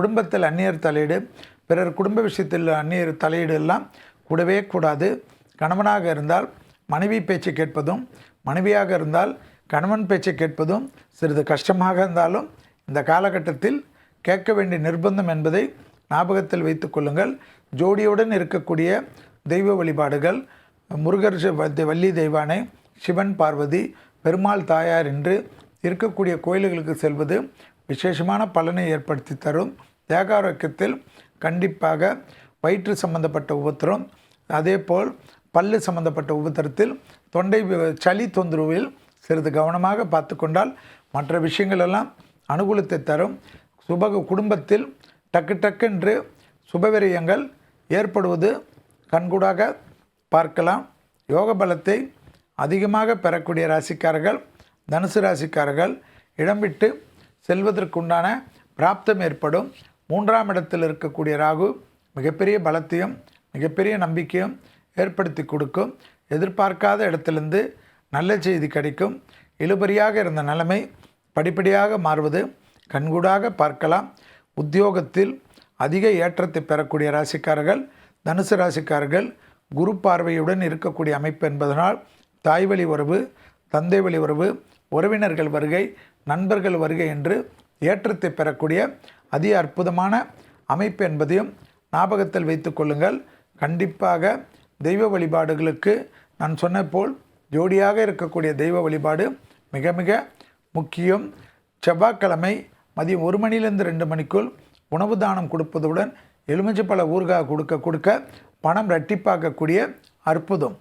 குடும்பத்தில் அந்நியர் தலையீடு, பிறர் குடும்ப விஷயத்தில் அந்நியர் தலையீடு எல்லாம் கூடவே கூடாது. கணவனாக இருந்தால் மனைவி பேச்சை கேட்பதும், மனைவியாக இருந்தால் கணவன் பேச்சை கேட்பதும் சிறிது கஷ்டமாக இருந்தாலும் இந்த காலகட்டத்தில் கேட்க வேண்டிய நிர்பந்தம் என்பதை ஞாபகத்தில் வைத்து கொள்ளுங்கள். ஜோடியுடன் இருக்கக்கூடிய தெய்வ வழிபாடுகள் முருகர், வள்ளி தெய்வானை, சிவன் பார்வதி, பெருமாள் தாயார் என்று இருக்கக்கூடிய கோயில்களுக்கு செல்வது விசேஷமான பலனை ஏற்படுத்தி தரும். தேகாரோக்கியத்தில் கண்டிப்பாக வயிற்று சம்பந்தப்பட்ட உபத்திரம், அதேபோல் பல்லு சம்பந்தப்பட்ட உபத்திரத்தில், தொண்டை சளி தொந்தரவில் சிறிது கவனமாக பார்த்து கொண்டால் மற்ற விஷயங்களெல்லாம் அனுகூலத்தை தரும். குடும்பத்தில் டக்கு டக்கென்று சுபவிரயங்கள் ஏற்படுவது கண்கூடாக பார்க்கலாம். யோக பலத்தை அதிகமாக பெறக்கூடிய ராசிக்காரர்கள் தனுசு ராசிக்காரர்கள் இடம் விட்டு செல்வதற்குண்டான பிராப்தம் ஏற்படும். 3ஆம் இடத்தில் இருக்கக்கூடிய ராகு மிகப்பெரிய பலத்தையும் மிகப்பெரிய நம்பிக்கையும் ஏற்படுத்தி கொடுக்கும். எதிர்பார்க்காத இடத்திலிருந்து நல்ல செய்தி கிடைக்கும். இழுபறியாக இருந்த நிலைமை படிப்படியாக மாறுவது கண்கூடாக பார்க்கலாம். உத்தியோகத்தில் அதிக ஏற்றத்தை பெறக்கூடிய ராசிக்காரர்கள் தனுசு ராசிக்காரர்கள் குரு பார்வையுடன் இருக்கக்கூடிய அமைப்பு என்பதனால் தாய் வழி உறவு, தந்தை வழி உறவு, உறவினர்கள் வருகை, நண்பர்கள் வருகை என்று ஏற்றத்தை பெறக்கூடிய அதி அற்புதமான அமைப்பு என்பதையும் ஞாபகத்தில் வைத்து கொள்ளுங்கள். கண்டிப்பாக தெய்வ வழிபாடுகளுக்கு நான் சொன்ன போல் ஜோடியாக இருக்கக்கூடிய தெய்வ வழிபாடு மிக மிக முக்கியம். செவ்வாய்க்கிழமை மதியம் 1 மணியிலிருந்து 2 மணிக்குள் உணவு தானம் கொடுப்பதுடன் எலுமிச்சை பழ ஊறுகாய் கொடுக்க பணம் இரட்டிப்பாக்கக்கூடிய அற்புதம்.